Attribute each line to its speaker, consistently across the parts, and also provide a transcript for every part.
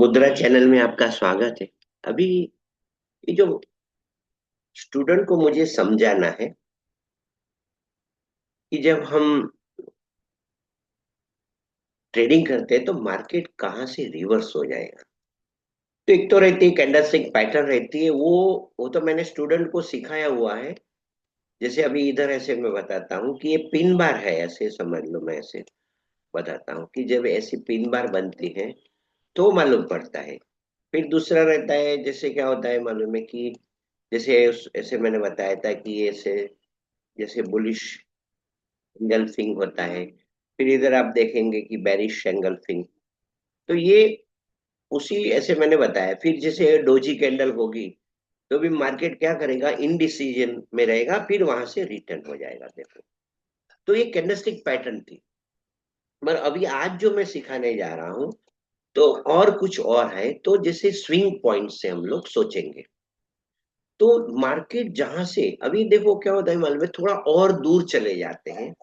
Speaker 1: मुद्रा चैनल में आपका स्वागत है। अभी ये जो स्टूडेंट को मुझे समझाना है कि जब हम ट्रेडिंग करते हैं तो मार्केट कहाँ से रिवर्स हो जाएगा। तो एक तो रहती है कैंडलस्टिक पैटर्न रहती है, वो तो मैंने स्टूडेंट को सिखाया हुआ है। जैसे अभी इधर ऐसे मैं बताता हूँ कि ये पिन बार है, ऐसे समझ लो। मैं ऐसे बताता हूँ कि जब ऐसी पिन बार बनती है तो मालूम पड़ता है। फिर दूसरा रहता है, जैसे क्या होता है मालूम है कि जैसे ऐसे मैंने बताया था कि ये ऐसे जैसे बुलिश एंगल्फिंग होता है। फिर इधर आप देखेंगे कि बेरिश एंगल्फिंग। तो ये उसी ऐसे मैंने बताया। फिर जैसे डोजी कैंडल होगी तो भी मार्केट क्या करेगा, इनडिसीजन में रहेगा, फिर वहां से रिटर्न हो जाएगा। देखो, तो ये कैंडलस्टिक पैटर्न थी। मगर अभी आज जो मैं सिखाने जा रहा हूँ तो और कुछ और है। तो जैसे स्विंग पॉइंट से हम लोग सोचेंगे तो मार्केट जहां से अभी देखो क्या होता है मालूम है, थोड़ा और दूर चले जाते हैं।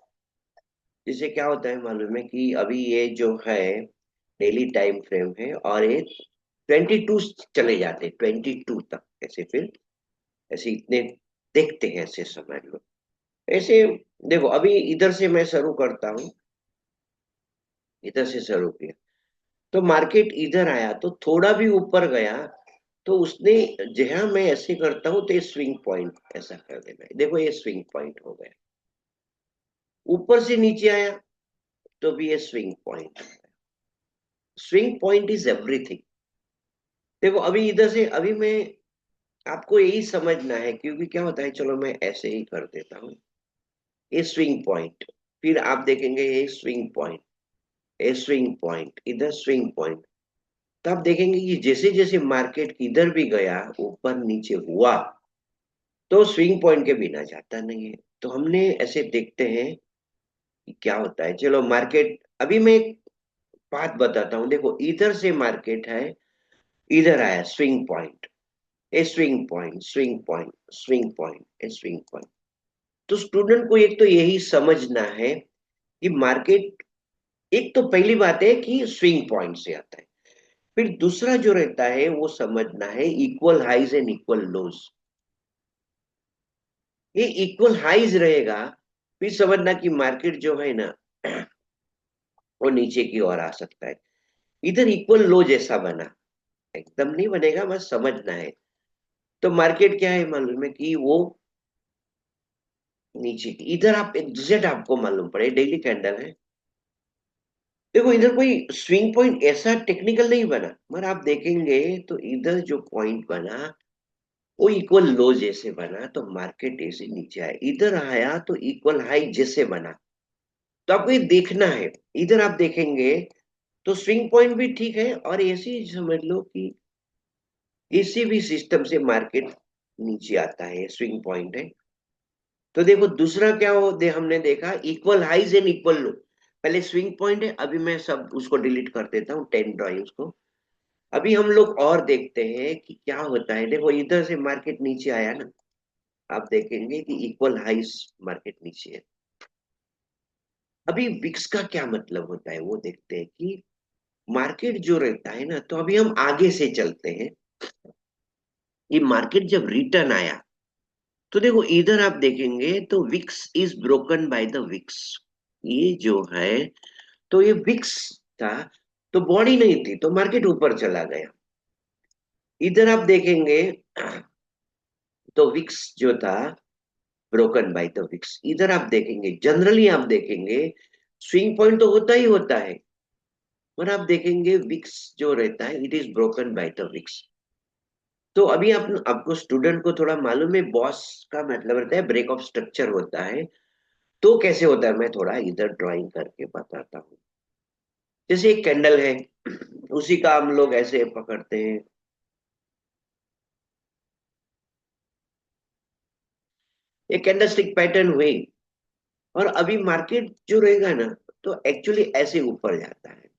Speaker 1: जिससे क्या होता है मालूम है कि अभी ये जो है डेली टाइम फ्रेम है और ये 22 चले जाते, 22 तक ऐसे। फिर ऐसे इतने देखते हैं, ऐसे समझ लो। ऐसे देखो, अभी इधर से मैं शुरू करता हूँ, इधर से शुरू किया तो मार्केट इधर आया तो थोड़ा भी ऊपर गया तो उसने, जहां मैं ऐसे करता हूँ तो ये स्विंग पॉइंट ऐसा कर देना है। देखो ये स्विंग पॉइंट हो गया। ऊपर से नीचे आया तो भी ये swing point. Swing point is everything. देखो अभी इधर से अभी मैं आपको यही समझना है, क्योंकि क्या होता है, चलो मैं ऐसे ही कर देता हूँ। ये स्विंग पॉइंट, फिर आप देखेंगे ये स्विंग पॉइंट, ये स्विंग पॉइंट, इधर स्विंग पॉइंट। तो आप देखेंगे कि जैसे जैसे मार्केट इधर भी गया, ऊपर नीचे हुआ, तो स्विंग पॉइंट के बिना जाता नहीं है। तो हमने ऐसे देखते हैं कि क्या होता है। चलो मार्केट, अभी मैं एक बात बताता हूँ। देखो इधर से मार्केट है, इधर आया swing point, a swing point, swing point, swing point, a swing point. तो स्टूडेंट को एक तो यही समझना है कि मार्केट, एक तो पहली बात है कि स्विंग पॉइंट से आता है। फिर दूसरा जो रहता है वो समझना है इक्वल हाइज एंड इक्वल लोज। ये इक्वल हाइज रहेगा, फिर समझना कि मार्केट जो है ना वो नीचे की ओर आ सकता है। इधर इक्वल लो जैसा बना, एकदम नहीं बनेगा, बस समझना है। तो मार्केट क्या है मालूम है कि वो नीचे की, इधर आप एग्जैक्ट आपको मालूम पड़े डेली कैंडल है। देखो इधर कोई स्विंग पॉइंट ऐसा टेक्निकल नहीं बना, मगर आप देखेंगे तो इधर जो पॉइंट बना वो इक्वल लो जैसे बना, तो मार्केट ऐसे नीचे आया, इधर आया तो इक्वल हाई जैसे बना। तो आपको ये देखना है। इधर आप देखेंगे तो स्विंग पॉइंट भी ठीक है, और ऐसे ही समझ लो कि किसी भी सिस्टम से मार्केट नीचे आता है, स्विंग पॉइंट है। तो देखो दूसरा क्या हो दे, हमने देखा इक्वल हाइज एंड इक्वल लो। पहले स्विंग पॉइंट है, अभी मैं सब उसको डिलीट कर देता हूँ, 10 ड्राइंग्स को। अभी हम लोग और देखते हैं कि क्या होता है। देखो इधर से मार्केट नीचे आया ना, आप देखेंगे कि इक्वल हाइज मार्केट नीचे है। अभी विक्स का क्या मतलब होता है वो देखते हैं कि मार्केट जो रहता है ना, तो अभी हम आगे से चलते हैं। ये मार्केट जब रिटर्न आया तो देखो इधर आप देखेंगे तो wicks is broken by the wicks. ये जो है, तो ये विक्स था, तो बॉडी नहीं थी, तो मार्केट ऊपर चला गया। इधर आप देखेंगे तो विक्स जो था ब्रोकन बाय द विक्स। इधर आप देखेंगे, जनरली आप देखेंगे स्विंग पॉइंट तो होता ही होता है, और आप देखेंगे विक्स जो रहता है it is broken by the wicks. तो अभी आप आपको स्टूडेंट को थोड़ा मालूम है बॉस का मतलब रहता है, ब्रेक ऑफ स्ट्रक्चर होता है। तो कैसे होता है मैं थोड़ा इधर ड्राइंग करके बताता हूँ। जैसे एक कैंडल है, उसी का हम लोग ऐसे पकड़ते हैं। एक कैंडल स्टिक पैटर्न हुई, और अभी मार्केट जो रहेगा ना, तो एक्चुअली ऐसे ऊपर जाता है।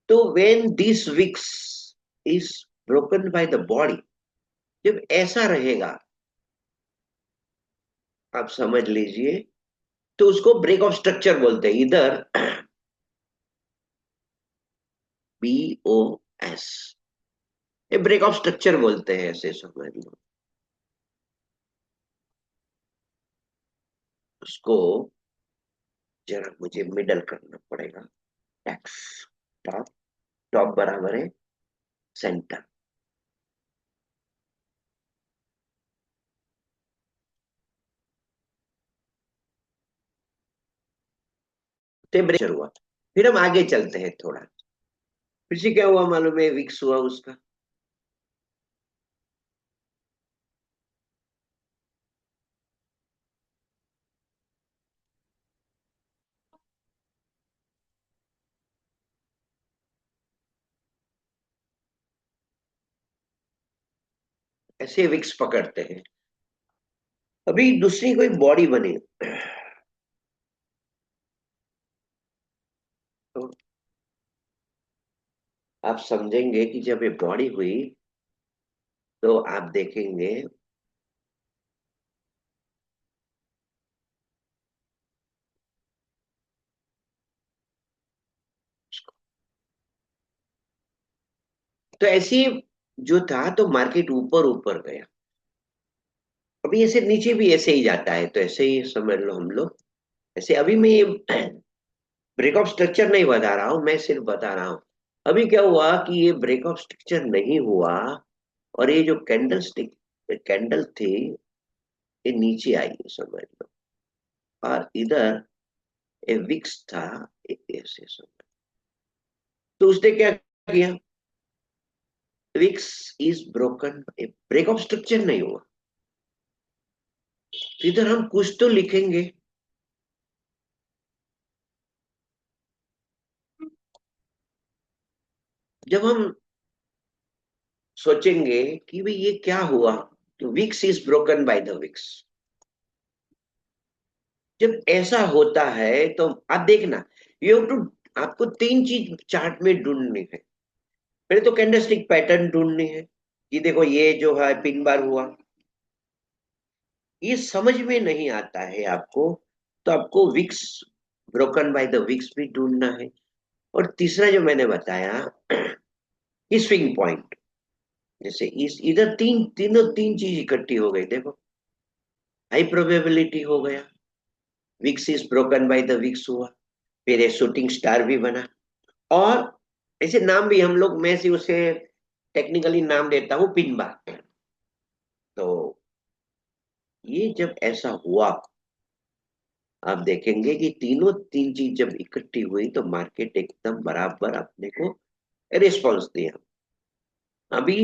Speaker 1: तो when this wicks is broken by the body, जब ऐसा रहेगा, आप समझ लीजिए, तो उसको ब्रेक ऑफ स्ट्रक्चर बोलते हैं। इधर BOS, ये ब्रेक ऑफ स्ट्रक्चर बोलते हैं, ऐसे समझ लो उसको। जरा मुझे मिडल करना पड़ेगा। एक्स, टॉप, टॉप बराबर है सेंटर। टेम्परेचर हुआ। फिर हम आगे चलते हैं थोड़ा। फिर से क्या हुआ मालूम है, विक्स हुआ उसका। ऐसे विक्स पकड़ते हैं। अभी दूसरी कोई बॉडी बनी, तो आप समझेंगे कि जब ये बॉडी हुई तो आप देखेंगे। तो ऐसे जो था तो मार्केट ऊपर ऊपर गया। अभी ऐसे नीचे भी ऐसे ही जाता है, तो ऐसे ही समझ लो हम लोग। ऐसे अभी मैं ब्रेक ऑफ स्ट्रक्चर नहीं बता रहा हूं, मैं सिर्फ बता रहा हूं अभी क्या हुआ कि ये ब्रेक ऑफ स्ट्रक्चर नहीं हुआ। और ये जो कैंडल स्टिक कैंडल थी, ये नीचे आई है समझ लो। और इधर एक विक्स था, एक ऐसे समझ। तो उसने क्या किया, wicks is broken, break of structure नहीं हुआ। तो इधर हम कुछ तो लिखेंगे। जब हम सोचेंगे कि भाई ये क्या हुआ, तो wicks is broken by the wicks. जब ऐसा होता है तो आप देखना, यू हैव टू, आपको तीन चीज चार्ट में ढूंढनी है। पहले तो कैंडलस्टिक पैटर्न ढूंढनी है कि देखो ये जो है पिन बार हुआ। ये समझ में नहीं आता है आपको, तो आपको wicks, broken by the wicks भी ढूंढना है। और तीसरा जो मैंने बताया, स्विंग पॉइंट। जैसे इस इधर तीन चीज इकट्ठी हो गई देखो। हाई प्रोबेबिलिटी हो गया, wicks is broken by the wicks हुआ, फिर एक शूटिंग स्टार भी बना। और ऐसे नाम भी हम लोग, मैं से उसे टेक्निकली नाम देता हूँ पिन बार। तो ये जब ऐसा हुआ, आप देखेंगे कि तीनों तीन चीज जब इकट्ठी हुई तो मार्केट एकदम बराबर अपने को रिस्पॉन्स दिया। अभी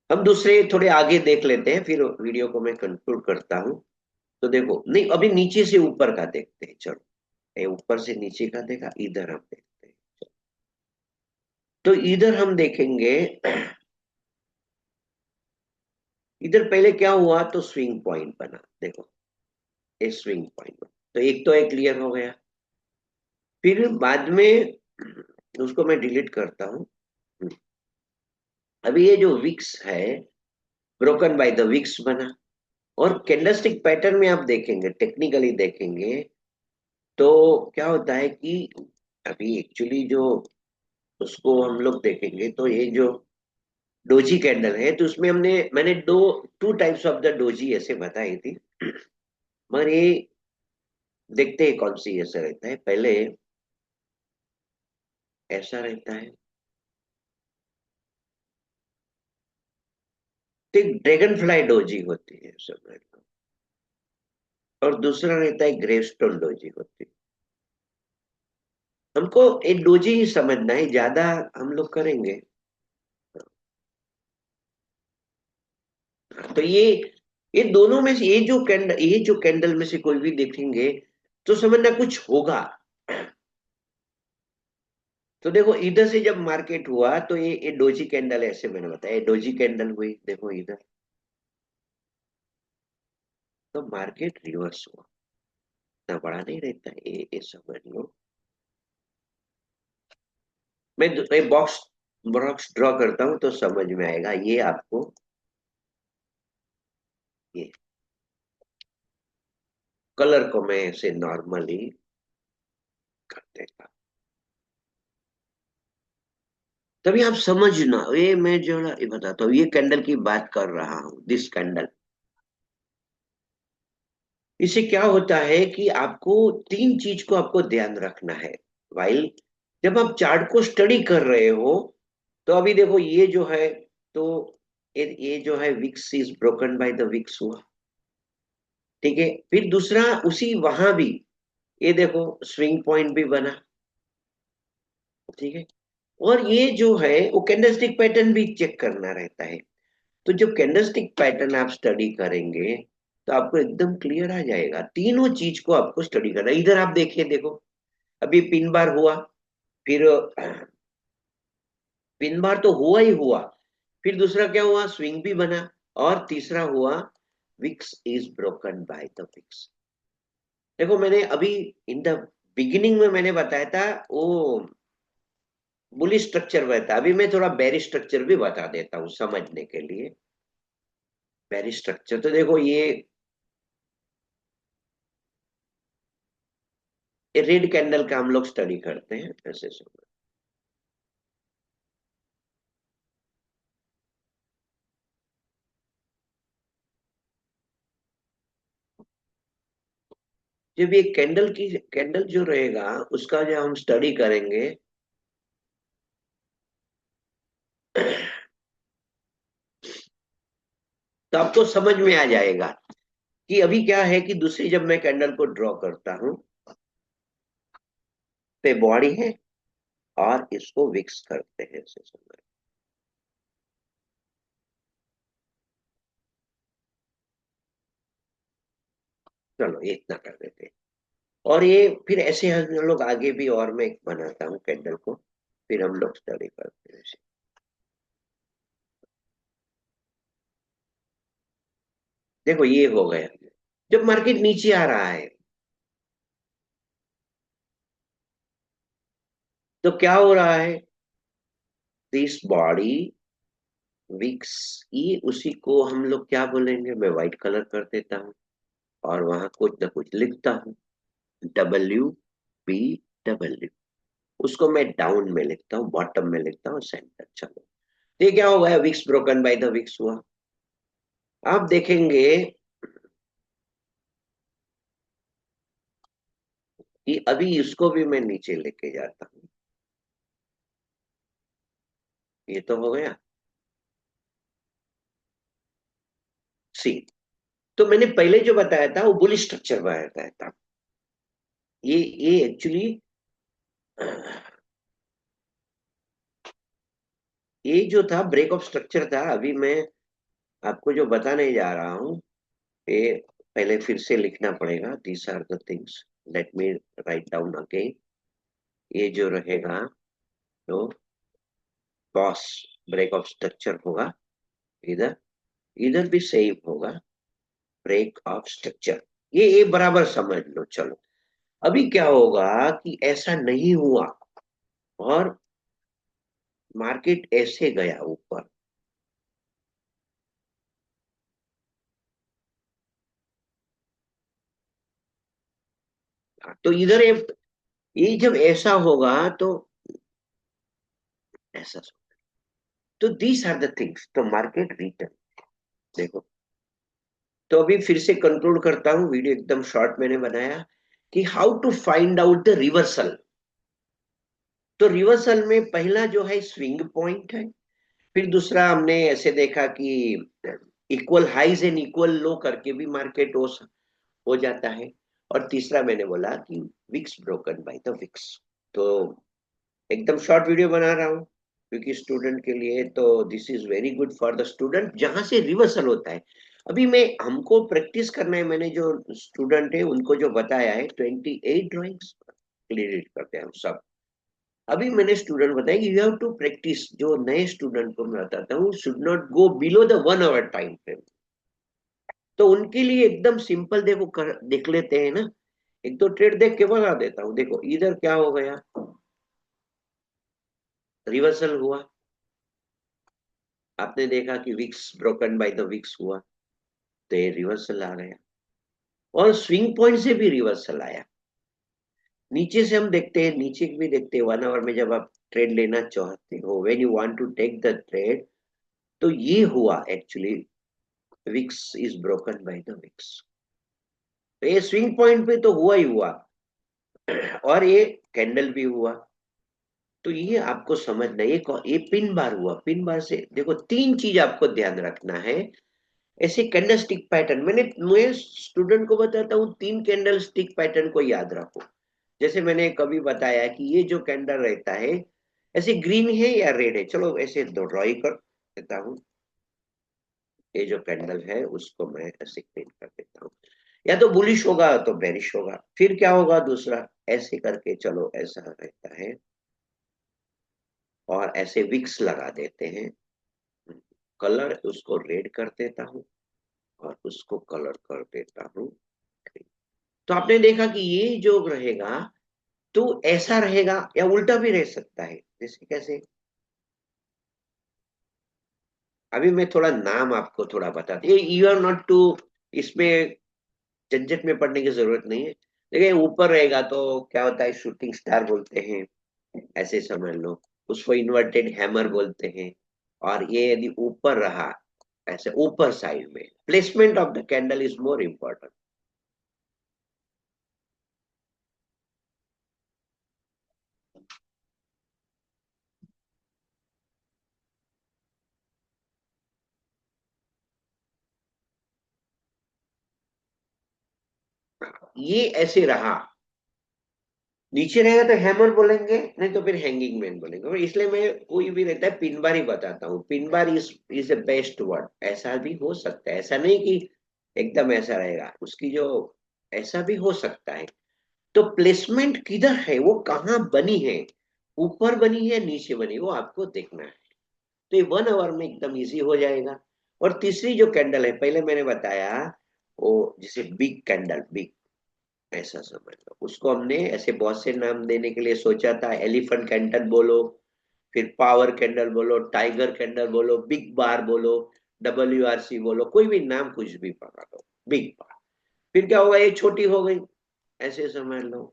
Speaker 1: हम दूसरे थोड़े आगे देख लेते हैं, फिर वीडियो को मैं कंक्लूड करता हूँ। तो देखो, नहीं अभी नीचे से ऊपर का देखते हैं, चलो। ये ऊपर से नीचे का देखा, इधर हम देखते हैं। तो इधर हम देखेंगे, इधर पहले क्या हुआ, तो स्विंग पॉइंट बना देखो, एक स्विंग पॉइंट बना। तो एक तो एक क्लियर हो गया। फिर बाद में उसको मैं डिलीट करता हूँ। अभी ये जो विक्स है, ब्रोकन बाय द विक्स बना। और कैंडलस्टिक पैटर्न में आप देखेंगे, टेक्निकली देखेंगे, तो क्या होता है कि अभी एक्चुअली जो उसको हम लोग देखेंगे, तो ये जो डोजी कैंडल है, तो उसमें मैंने two types of the doji ऐसे बताई थी। मगर ये देखते हैं कौन सी ऐसा रहता है। पहले ऐसा रहता है, तो एक ड्रैगन फ्लाई डोजी होती है सब में। और दूसरा रहता है ग्रेवस्टोन डोजी होती है। हमको एक डोजी ही समझना है, ज्यादा हम लोग करेंगे। तो ये दोनों में से, ये जो कैंडल में से कोई भी देखेंगे तो समझना कुछ होगा। तो देखो इधर से जब मार्केट हुआ तो ये डोजी कैंडल, ऐसे मैंने बताया ये डोजी कैंडल हुई, देखो इधर। तो मार्केट रिवर्स हुआ, इतना बड़ा नहीं रहता है, ये समझ लो। मैं बॉक्स बॉक्स ड्रॉ करता हूँ तो समझ में आएगा ये आपको। ये कलर को मैं ऐसे नॉर्मली कर देता। तभी आप समझना, ये मैं जो है ये बताता हूँ, ये कैंडल की बात कर रहा हूँ, दिस कैंडल। इससे क्या होता है कि आपको तीन चीज को आपको ध्यान रखना है वाइल जब आप चार्ट को स्टडी कर रहे हो। तो अभी देखो ये जो है, तो ये जो है wicks is broken by the wicks हुआ, ठीक है। फिर दूसरा उसी वहां भी ये देखो स्विंग पॉइंट भी बना, ठीक है। और ये जो है वो कैंडलस्टिक पैटर्न भी चेक करना रहता है। तो जब कैंडलस्टिक पैटर्न आप स्टडी करेंगे तो आपको एकदम क्लियर आ जाएगा, तीनों चीज को आपको स्टडी करना है। इधर आप देखिए, देखो अभी पिन बार हुआ, फिर पिन बार तो हुआ ही हुआ, फिर दूसरा क्या हुआ, स्विंग भी बना, और तीसरा हुआ wicks is broken by the wicks. देखो मैंने अभी इन द बिगिनिंग में मैंने बताया था वो बुलिश स्ट्रक्चर बताया, अभी मैं थोड़ा बेरिश स्ट्रक्चर भी बता देता हूँ समझने के लिए। बेरिश स्ट्रक्चर तो देखो ये रेड कैंडल का हम लोग स्टडी करते हैं ऐसे समझ। जब ये कैंडल जो रहेगा उसका जो हम स्टडी करेंगे तो आपको समझ में आ जाएगा कि अभी क्या है कि दूसरी जब मैं कैंडल को ड्रॉ करता हूं पे बॉडी है और इसको विक्स करते हैं ऐसे समझ। चलो ये इतना कर देते हैं। और ये फिर ऐसे हम लोग आगे भी, और मैं एक बनाता हूँ कैंडल को, फिर हम लोग स्टडी करते हैं ऐसे। देखो ये हो गया, जब मार्केट नीचे आ रहा है तो क्या हो रहा है, दिस बॉडी विक्स, ये उसी को हम लोग क्या बोलेंगे, मैं व्हाइट कलर कर देता हूँ और वहां कुछ ना कुछ लिखता हूँ, WBW। उसको मैं डाउन में लिखता हूँ, बॉटम में लिखता हूँ, सेंटर। चलो ये क्या हो गया, wicks broken by the wicks हुआ। आप देखेंगे कि अभी इसको भी मैं नीचे लेके जाता हूँ, ये तो हो गया सी। तो मैंने पहले जो बताया था वो बुलिश स्ट्रक्चर बताया था। ये एक्चुअली ये जो था ब्रेक ऑफ स्ट्रक्चर था। अभी मैं आपको जो बताने जा रहा हूँ ये पहले फिर से लिखना पड़ेगा, these are the things, let me write down again. ये जो रहेगा तो बॉस ब्रेक ऑफ स्ट्रक्चर होगा, इधर इधर भी सेम होगा ब्रेक ऑफ स्ट्रक्चर। ये बराबर समझ लो। चलो अभी क्या होगा कि ऐसा नहीं हुआ और मार्केट ऐसे गया ऊपर, तो इधर ये जब ऐसा होगा तो ऐसा, तो दीज आर द थिंग्स, तो मार्केट रिटर्न। देखो तो अभी फिर से कंक्लूड करता हूँ, वीडियो एकदम शॉर्ट मैंने बनाया कि how to find out the reversal. तो रिवर्सल में पहला जो है स्विंग पॉइंट है, फिर दूसरा हमने ऐसे देखा कि इक्वल हाइज एंड इक्वल लो करके भी मार्केट हो जाता है, और तीसरा मैंने बोला कि wicks broken by the wicks. तो एकदम शॉर्ट वीडियो बना रहा हूँ क्योंकि स्टूडेंट के लिए, तो this is very good for the student जहां से रिवर्सल होता है। अभी मैं हमको प्रैक्टिस करना है, मैंने जो स्टूडेंट है उनको जो बताया है 28 ड्राइंग्स क्लियर करते हैं हम सब। अभी मैंने स्टूडेंट बताया कि यू हैव टू प्रैक्टिस, जो नए स्टूडेंट को मैं बताता हूँ should not go below the 1 hour time frame. तो उनके लिए एकदम सिंपल देखो देख लेते हैं ना, एक दो ट्रेड देख के बता देता हूँ। देखो इधर क्या हो गया, रिवर्सल हुआ, आपने देखा कि wicks broken by the wicks हुआ, तो ये रिवर्सल आ गया, और स्विंग पॉइंट से भी रिवर्सल आया। नीचे से हम देखते हैं, नीचे भी देखते हैं 1 आवर में जब आप ट्रेड लेना चाहते हो, when you want to take the trade, तो ये हुआ actually, wicks is broken by the wicks. तो ये स्विंग पॉइंट पे तो हुआ ही हुआ, और ये कैंडल भी हुआ। तो ये आपको समझना, ये पिन बार हुआ, पिन बार से देखो तीन चीज आपको ध्यान रखना है। ऐसे कैंडल स्टिक पैटर्न, मैं स्टूडेंट को बताता हूँ, तीन कैंडल स्टिक पैटर्न को याद रखो। जैसे मैंने कभी बताया कि ये जो कैंडल रहता है, ऐसे ग्रीन है या रेड है, चलो ऐसे ड्रॉ ही कर देता हूँ। ये जो कैंडल है उसको मैं ऐसे क्लीन कर देता हूँ। या तो बुलिश होगा तो बेरिश होगा, फिर क्या होगा दूसरा, ऐसे करके चलो ऐसा रहता है। और ऐसे विक्स लगा देते हैं, कलर उसको रेड कर देता हूँ, और उसको कलर कर देता हूँ। तो आपने देखा कि ये जो रहेगा तो ऐसा रहेगा, या उल्टा भी रह सकता है। जैसे कैसे, अभी मैं थोड़ा नाम आपको थोड़ा बता ये यू आर नॉट टू, इसमें झंझट में पड़ने की जरूरत नहीं है। देखिए ऊपर रहेगा तो क्या होता है, शूटिंग स्टार बोलते हैं, ऐसे समझ लो। उसको इन्वर्टेड हैमर बोलते हैं। और ये यदि ऊपर रहा, ऐसे ऊपर साइड में, placement of the candle is more important. ये ऐसे रहा, नीचे रहेगा तो हैमर बोलेंगे, नहीं तो फिर हैंगिंग मैन बोलेंगे। और इसलिए मैं कोई भी रहता है पिन बार ही बताता हूँ। Pin bar is the best word. ऐसा भी हो सकता है, ऐसा नहीं कि एकदम ऐसा रहेगा, उसकी जो ऐसा भी हो सकता है। तो प्लेसमेंट किधर है, वो कहाँ बनी है, ऊपर बनी है नीचे बनी, वो आपको देखना है। तो ये 1 आवर में एकदम इजी हो जाएगा। और तीसरी जो कैंडल है, पहले मैंने बताया, वो जैसे बिग कैंडल, बिग, ऐसा समझ लो। उसको हमने ऐसे बहुत से नाम देने के लिए सोचा था, एलिफेंट कैंडल बोलो, फिर पावर कैंडल बोलो, टाइगर कैंडल बोलो, बिग बार बोलो, WRC बोलो, कोई भी नाम कुछ भी पकड़ लो, बिग बार। फिर क्या होगा, ये छोटी हो गई, ऐसे समझ लो।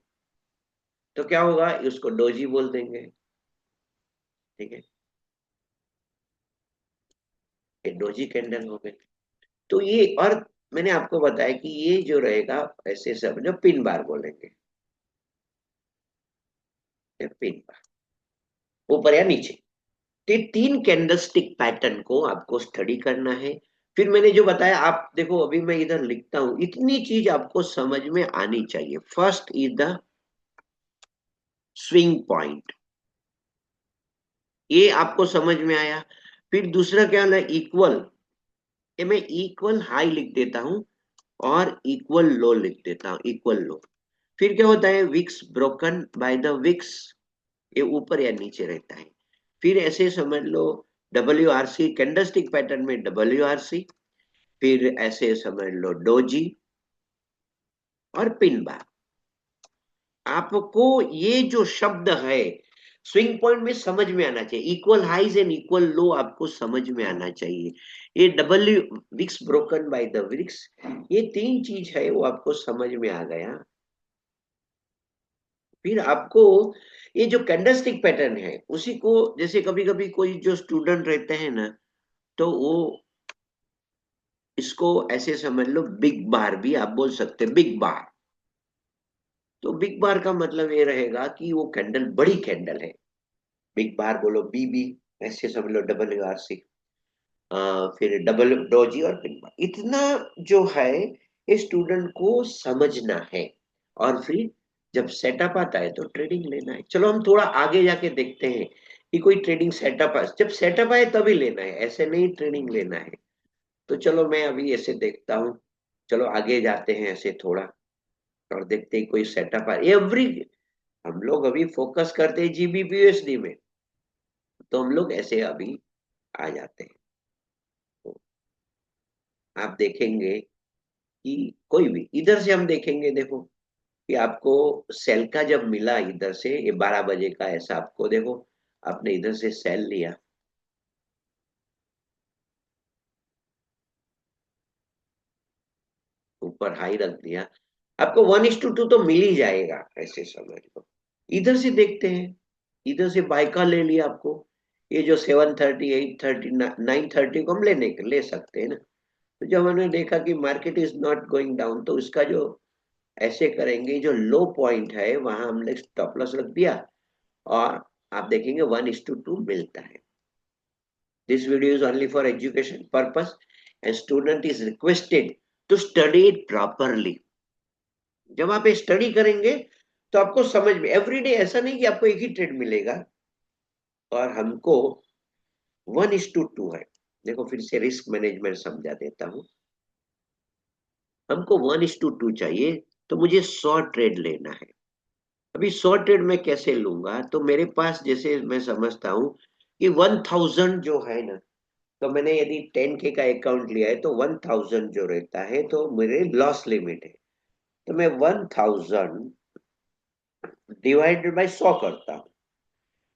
Speaker 1: तो क्या होगा, उसको डोजी बोल देंगे। ठीक है, ये डोजी कैंडल हो गई। तो ये, और मैंने आपको बताया कि ये जो रहेगा, ऐसे समझो पिन बार बोलेंगे, ये पिन बार, ऊपर या नीचे। तो ये तीन कैंडलस्टिक पैटर्न को आपको स्टडी करना है। फिर मैंने जो बताया, आप देखो अभी मैं इधर लिखता हूं, इतनी चीज आपको समझ में आनी चाहिए। First is the swing point, ये आपको समझ में आया। फिर दूसरा क्या है, इक्वल, ये मैं इक्वल हाई लिख देता हूं, और इक्वल लो लिख देता हूं, इक्वल लो। फिर क्या होता है, wicks broken by the wicks, ये ऊपर या नीचे रहता है। फिर ऐसे समझ लो, WRC कैंडलस्टिक पैटर्न में WRC, फिर ऐसे समझ लो डोजी और पिन बार। आपको ये जो शब्द है स्विंग पॉइंट में समझ में आना चाहिए, equal highs and equal low आपको समझ में आना चाहिए। ये W, wicks broken by the wicks, ये तीन चीज है वो आपको समझ में आ गया। फिर आपको ये जो कैंडलस्टिक पैटर्न है उसी को, जैसे कभी कभी कोई जो स्टूडेंट रहते हैं ना, तो वो इसको ऐसे समझ लो, बिग बार भी आप बोल सकते हैं, बिग बार। तो बिग बार का मतलब ये रहेगा कि वो कैंडल बड़ी कैंडल है, बिग बार बोलो, BB, ऐसे समझ लो, WRC, फिर डबल डोजी और बिग बार। इतना जो है ये स्टूडेंट को समझना है। और फिर जब सेटअप आता है तो ट्रेडिंग लेना है। चलो हम थोड़ा आगे जाके देखते हैं कि कोई ट्रेडिंग सेटअप, जब सेटअप आए तभी लेना है, ऐसे नहीं ट्रेडिंग लेना है। तो चलो मैं अभी ऐसे देखता हूँ, चलो आगे जाते हैं ऐसे थोड़ा, और देखते हैं कोई सेटअप आ एवरी, हम लोग अभी फोकस करते हैं GBP USD में, तो हम लोग ऐसे अभी आ जाते हैं। तो आप देखेंगे कि कोई भी इधर से हम देखेंगे, देखो कि आपको सेल का जब मिला इधर से, ये 12 बजे का ऐसा, आपको देखो आपने इधर से सेल लिया, ऊपर हाई रख दिया, आपको 1:2 तो मिल ही जाएगा, ऐसे समझ लो। इधर से देखते हैं, इधर से बाय का ले लिया आपको, ये जो 7:30, 8:30, 9:30 को हम ले सकते हैं ना। तो जब हमने देखा कि market is not going down, तो इसका जो ऐसे करेंगे, जो लो पॉइंट है वहां हमने स्टॉप लॉस रख दिया, और आप देखेंगे 1:2 मिलता है। This video is only for education purpose and student is requested to study it properly. जब आप स्टडी करेंगे तो आपको समझ में, एवरीडे ऐसा नहीं कि आपको एक ही ट्रेड मिलेगा, और हमको 1:2 है। देखो फिर से रिस्क मैनेजमेंट समझा देता हूं। हमको 1:2 चाहिए, तो मुझे 100 ट्रेड लेना है। अभी 100 ट्रेड मैं कैसे लूंगा, तो मेरे पास जैसे मैं समझता हूँ कि 1000 जो है ना, तो मैंने यदि 10K का अकाउंट लिया है, तो 1000 जो रहता है तो मेरे लॉस लिमिट है। तो मैं 1000 डिवाइडेड बाय 100 करता हूँ,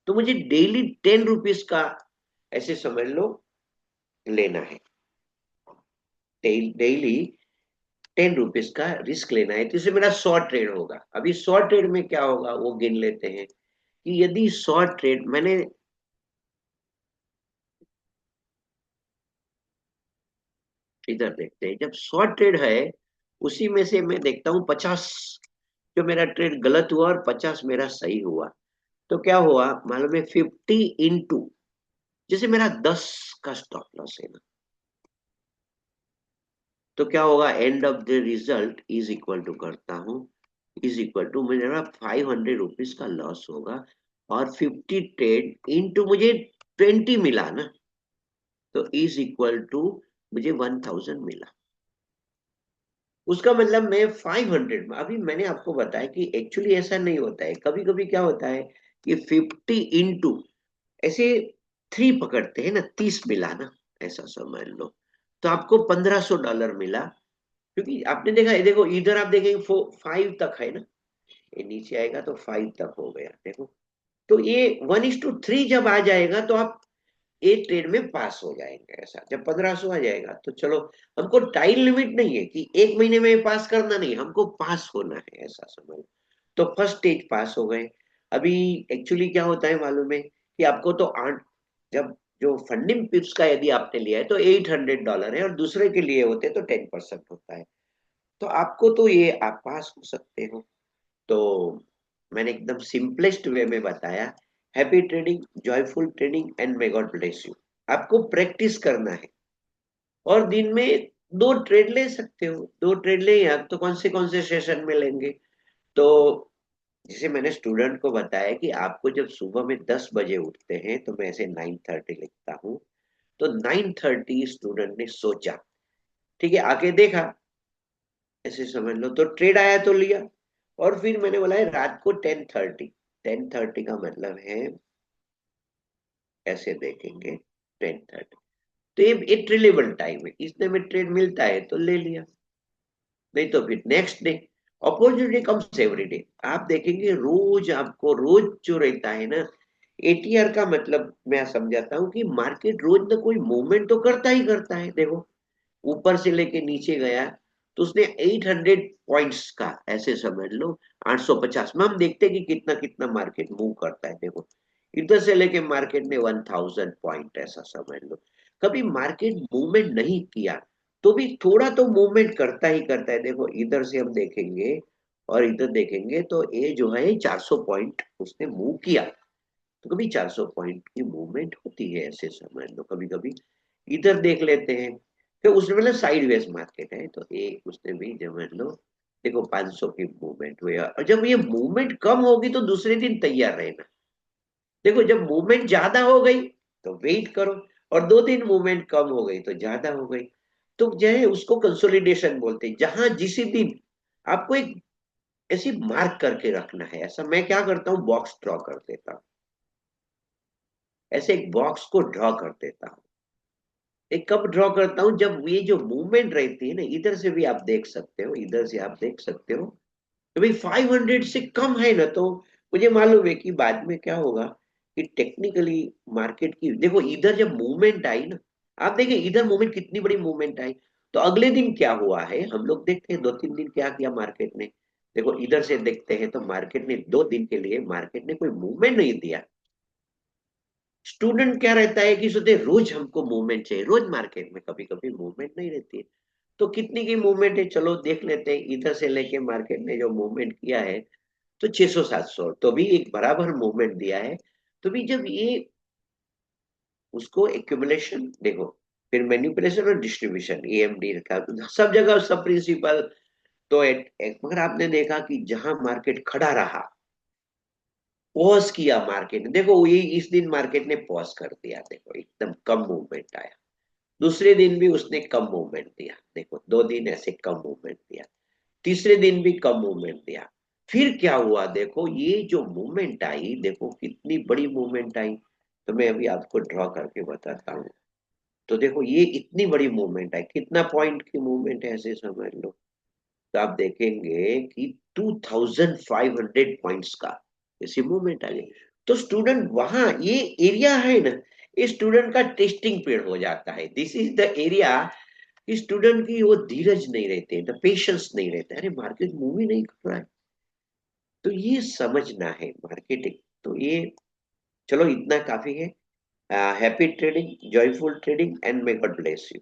Speaker 1: तो मुझे डेली 10 रुपीज का, ऐसे समझ लो, लेना है। डेली 10 रुपीज का रिस्क लेना है, तो इससे मेरा 100 ट्रेड होगा। अभी 100 ट्रेड में क्या होगा वो गिन लेते हैं, कि यदि 100 ट्रेड मैंने, इधर देखते हैं, जब 100 ट्रेड है, उसी में से मैं देखता हूँ 50 जो मेरा ट्रेड गलत हुआ और 50 मेरा सही हुआ। तो क्या हुआ मालूम है, 50 इंटू, जैसे मेरा 10 का स्टॉप लॉस है ना, तो क्या होगा, end of the result is equal to करता हूँ, इज इक्वल टू मेरा 500 रुपीज का लॉस होगा, और 50 ट्रेड इंटू मुझे 20 मिला ना, तो इज इक्वल टू मुझे 1000 मिला। उसका मतलब मैं 500 में, अभी मैंने आपको बताया कि एक्चुअली ऐसा नहीं होता है, कभी कभी क्या होता है कि 50 इंटू, ऐसे 3 पकड़ते हैं ना, 30 मिला ना, ऐसा समझ लो, तो आपको $1500 मिला। क्योंकि आपने देखा है, देखो इधर आप देखेंगे 5 तक है ना, ये नीचे आएगा तो 5 तक हो गया, देखो। तो ये 1:3 जब आ जाएगा, तो आप एक ट्रेड में पास हो जाएंगे। ऐसा जब 1500 आ जाएगा, तो चलो, हमको टाइम लिमिट नहीं है कि एक महीने में पास करना, नहीं, हमको पास होना है, ऐसा समझ। तो फर्स्ट स्टेज पास हो गए। अभी एक्चुअली क्या होता है मालूम है, कि आपको तो आठ, जब जो फंडिंग पिप्स का यदि आपने लिया है तो $800 है, और दूसरे के लिए होते तो 10% होता है। तो आपको तो ये आप पास हो सकते हो। तो मैंने एकदम सिंपलेस्ट वे में बताया। Happy trading, joyful trading and may God bless you. आपको प्रैक्टिस करना है, और दिन में 2 ट्रेड ले सकते हो, 2 ट्रेड ले, या तो कौन से सेशन में लेंगे। तो जैसे मैंने स्टूडेंट को बताया कि आपको जब सुबह में 10 बजे उठते हैं, तो मैं ऐसे 9:30 लिखता हूँ। तो 9:30 स्टूडेंट ने सोचा, ठीक है, आके देखा, ऐसे समझ लो, तो ट्रेड आया तो लिया। और फिर मैंने बोला है रात को 10:30 का मतलब है, ऐसे देखेंगे 10:30, तो ये ट्रेडेबल टाइम है, इसमें में ट्रेड मिलता है तो ले लिया, नहीं तो फिर next day. Opportunity comes every day. आप देखेंगे रोज, आपको रोज जो रहता है ना, एटीआर का मतलब मैं समझाता हूँ कि मार्केट रोज ना कोई मूवमेंट तो करता ही करता है। देखो ऊपर से लेके नीचे गया, तो उसने 800 पॉइंट्स का, ऐसे समझ लो, 850 में हम देखते हैं कि कितना कितना मार्केट मूव करता है। देखो इधर से लेके मार्केट ने 1000 पॉइंट, ऐसा समझ लो। कभी मार्केट मूवमेंट नहीं किया, तो भी थोड़ा तो मूवमेंट करता ही करता है। देखो इधर से हम देखेंगे और इधर देखेंगे, तो ये जो है 400 पॉइंट उसने मूव किया। तो कभी 400 पॉइंट की मूवमेंट होती है, ऐसे समझ लो। कभी कभी इधर देख लेते हैं, तो उसने मतलब साइडवेज मार्केट है, तो एक उसने भी समझ लो, देखो 500 की मूवमेंट हुई, और जब ये मूवमेंट कम होगी तो दूसरे दिन तैयार रहना। देखो जब मूवमेंट ज्यादा हो गई तो वेट करो, और 2 दिन मूवमेंट कम हो गई तो ज्यादा हो गई, तो जो है उसको कंसोलिडेशन बोलते हैं। जहां जिस दिन आपको एक ऐसी मार्क करके रखना है, ऐसा मैं क्या करता हूँ, बॉक्स ड्रॉ कर देता हूँ, ऐसे एक बॉक्स को ड्रॉ कर देता हूँ। एक कब ड्रॉ करता हूं, जब ये जो मूवमेंट रहती है ना, इधर से भी आप देख सकते हो, इधर से आप देख सकते हो, तो भाई 500 से कम है ना, तो मुझे मालूम है कि बाद में क्या होगा, कि टेक्निकली मार्केट की, देखो इधर जब मूवमेंट आई ना, आप देखिए इधर मूवमेंट कितनी बड़ी मूवमेंट आई, तो अगले दिन क्या हुआ है हम लोग देखते हैं, 2-3 दिन क्या किया मार्केट ने। देखो इधर से देखते हैं तो मार्केट ने 2 दिन के लिए मार्केट ने कोई मूवमेंट नहीं दिया। स्टूडेंट क्या रहता है कि सोचते रोज हमको मूवमेंट चाहिए, रोज मार्केट में कभी कभी मूवमेंट नहीं रहती है। तो कितनी की मूवमेंट है चलो देख लेते हैं, इधर से लेके मार्केट ने जो मूवमेंट किया है तो 600-700, तो भी एक बराबर मूवमेंट दिया है। तो भी जब ये उसको एक्यूमुलेशन देखो, फिर मैनिपुलेशन और डिस्ट्रीब्यूशन EMD का सब जगह सब प्रिंसिपल। तो मगर आपने देखा कि जहां मार्केट खड़ा रहा, पॉज किया मार्केट ने, देखो ये इस दिन मार्केट ने पॉज कर दिया, देखो एकदम कम मूवमेंट आया। दूसरे दिन भी उसने कम मूवमेंट दिया, देखो 2 दिन ऐसे कम मूवमेंट दिया। तीसरे दिन भी कम मूवमेंट दिया। फिर क्या हुआ देखो, ये जो मूवमेंट आई देखो कितनी बड़ी मूवमेंट आई। तो मैं अभी आपको ड्रॉ करके बताता हूँ। तो देखो ये इतनी बड़ी मूवमेंट है, कितना पॉइंट की मूवमेंट है ऐसे समझ लो। तो आप देखेंगे कि 2500 पॉइंट्स का ऐसी मूवमेंट आ गई। तो स्टूडेंट वहां ये एरिया है ना, ये स्टूडेंट का टेस्टिंग पीरियड हो जाता है। दिस इज द एरिया कि स्टूडेंट की वो धीरज नहीं रहते, द पेशेंस नहीं रहता, अरे मार्केट मूव ही नहीं कर रहा है। तो ये समझना है मार्केटिंग। तो ये चलो इतना काफी है। Happy trading, joyful trading, and may God bless you.